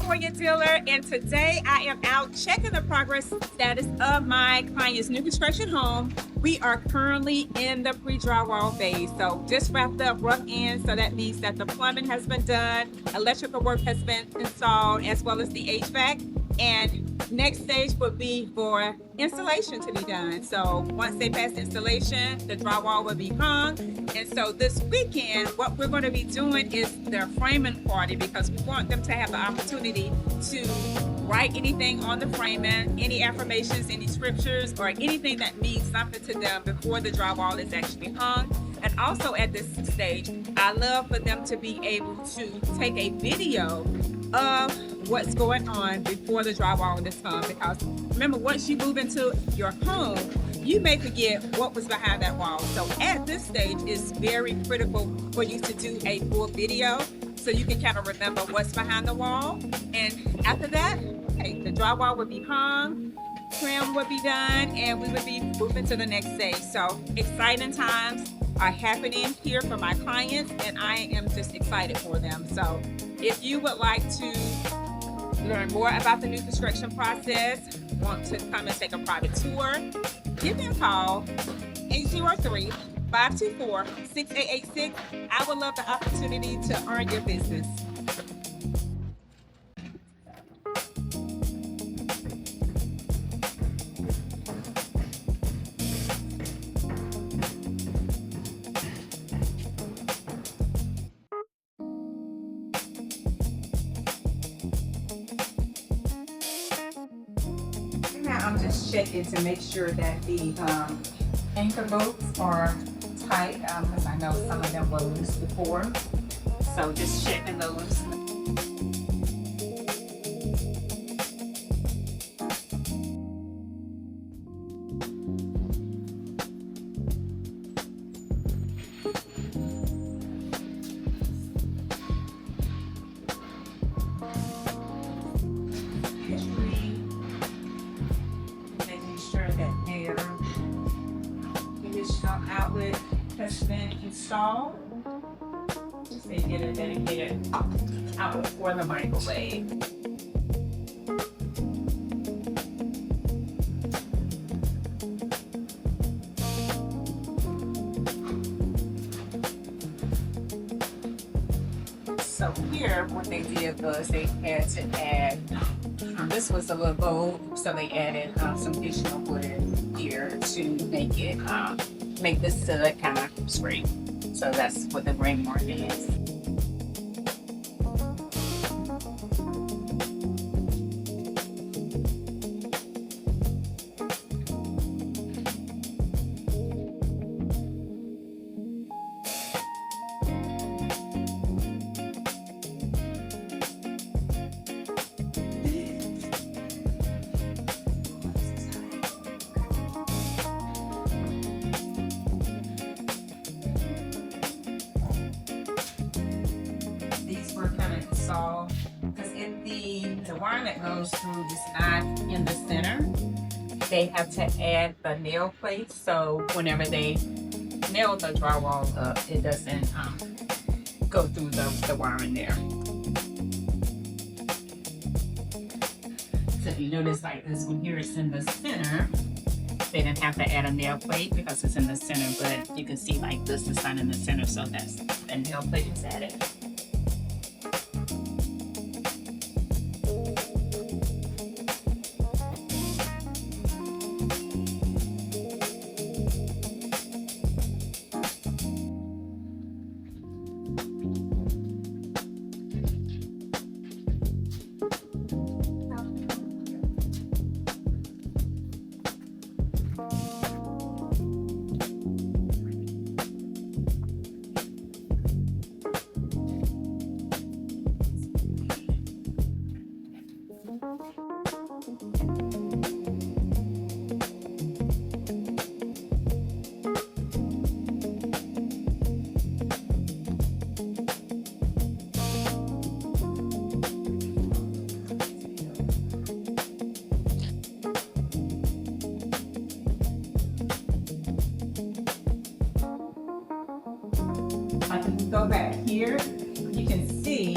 Latoya Dillard, and today I am out checking the progress status of my client's new construction home. We are currently in the pre-drywall phase, so just wrapped up rough end, so that means that the plumbing has been done, electrical work has been installed, as well as the HVAC, and next stage would be for installation to be done. So once they pass installation, the drywall will be hung. And so this weekend, what we're going to be doing is their framing party, because we want them to have the opportunity to write anything on the framing, any affirmations, any scriptures, or anything that means something to them before the drywall is actually hung. And also at this stage, I love for them to be able to take a video of what's going on before the drywall is hung, because remember, once you move into your home, you may forget what was behind that wall. So at this stage, it's very critical for you to do a full video so you can kind of remember what's behind the wall. And after that, okay, the drywall would be hung, trim would be done, and we would be moving to the next stage. So exciting times are happening here for my clients, and I am just excited for them. So if you would like to learn more about the new construction process, want to come and take a private tour, give me a call, 803-524-6886. I would love the opportunity to earn your business. I'm just checking to make sure that the anchor bolts are tight, because I know some of them were loose before. So just checking those. Outlet has been installed. Just need to get a dedicated outlet for the microwave. So here, what they did was they had to add, this was a little bowl, so they added some additional wood here to make it make this stud kind of straight. So that's what the ring mark is. Because in the wire that goes through is not in the center. They have to add the nail plate, so whenever they nail the drywall up, it doesn't go through the wiring there. So if you notice, like this one here is in the center, they didn't have to add a nail plate because it's in the center, but you can see like this is not in the center, so that's the nail plate is added. Go back here, you can see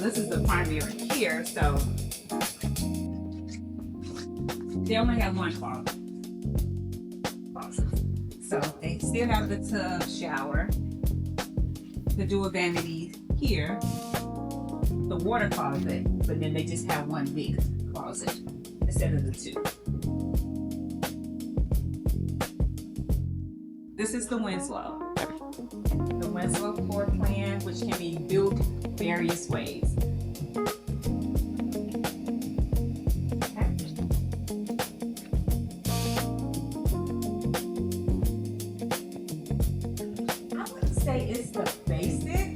this is the primary here, so they only have one closet. So they still have the tub, shower, the dual vanity here, the water closet, but then they just have one big closet instead of the two. This is the Winslow. The Winslow floor plan, which can be built various ways. It's the basic,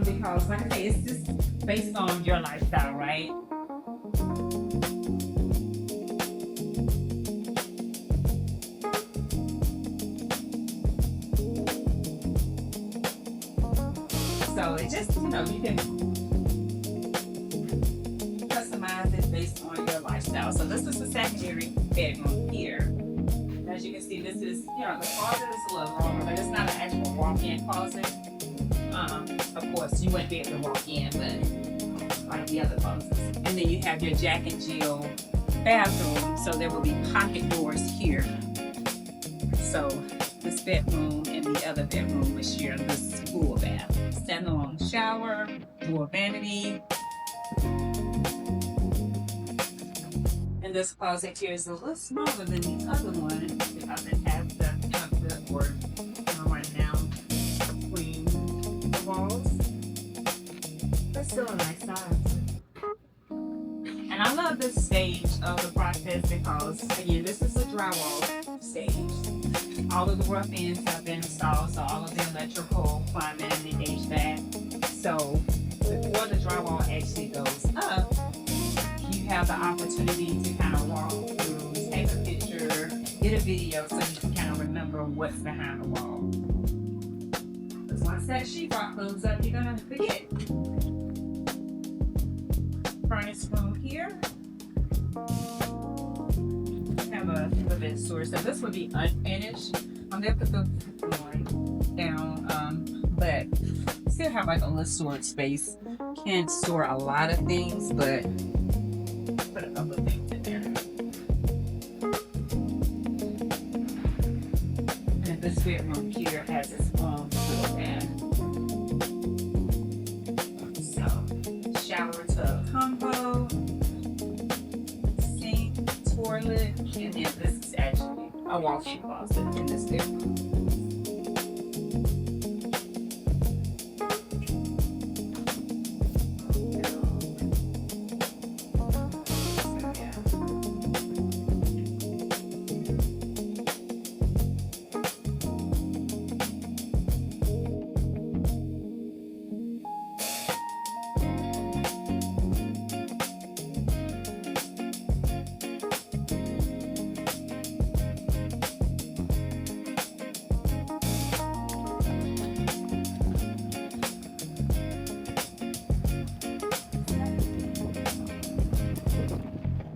because like I say, it's just based on your lifestyle, right? So it just, you know, you can customize it based on your lifestyle. So this is the secondary bedroom here. As you can see, this is, you know, the closet is a little longer, but it's not an actual walk-in closet. Of course, you wouldn't be able to walk in, but like the other closets. And then you have your Jack and Jill bathroom, so there will be pocket doors here. So this bedroom and the other bedroom will share this full bath. Standalone shower, dual vanity. And this closet here is a little smaller than the other one because it has the, you know, the or right now between the walls. That's still a nice size. And I love this stage of the process because, again, this is a drywall stage. All of the rough ends have been installed, so all of the electrical, plumbing, and the HVAC. So before the drywall actually goes up, you have the opportunity to kind of walk through, take a picture, get a video so you can kind of remember what's behind the wall. Because once that sheetrock goes up, you're going to forget. Furnace room here. Have a little bit of storage. So this would be unfinished. I'm going to put the flooring down, but still have like a little storage space. Can't store a lot of things, but put a couple of things in there. And this bedroom here has its own little bath. So, shower tub combo, sink, toilet, and then this is actually a walk-in closet in this bedroom.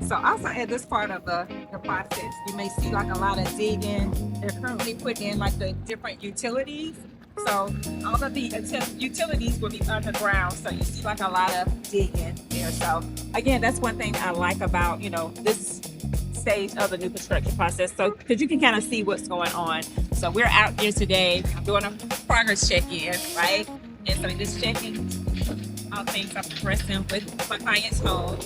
So also at this part of the process, you may see like a lot of digging. They're currently putting in like the different utilities. So all of the utilities will be underground. So you see like a lot of digging there. So again, that's one thing I like about, you know, this stage of the new construction process. So because you can kind of see what's going on. So we're out here today doing a progress check-in, right? And so just checking all things I'm progressing with my client's home.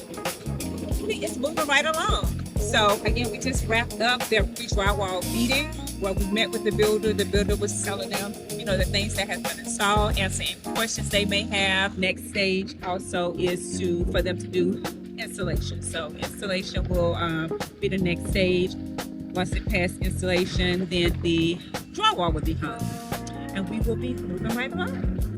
It's moving right along. So again, we just wrapped up their pre-drywall meeting where we met with the builder. The builder was telling them, you know, the things that have been installed, answering questions they may have. Next stage also is for them to do installation. So installation will be the next stage. Once it passes installation, then the drywall will be hung, and we will be moving right along.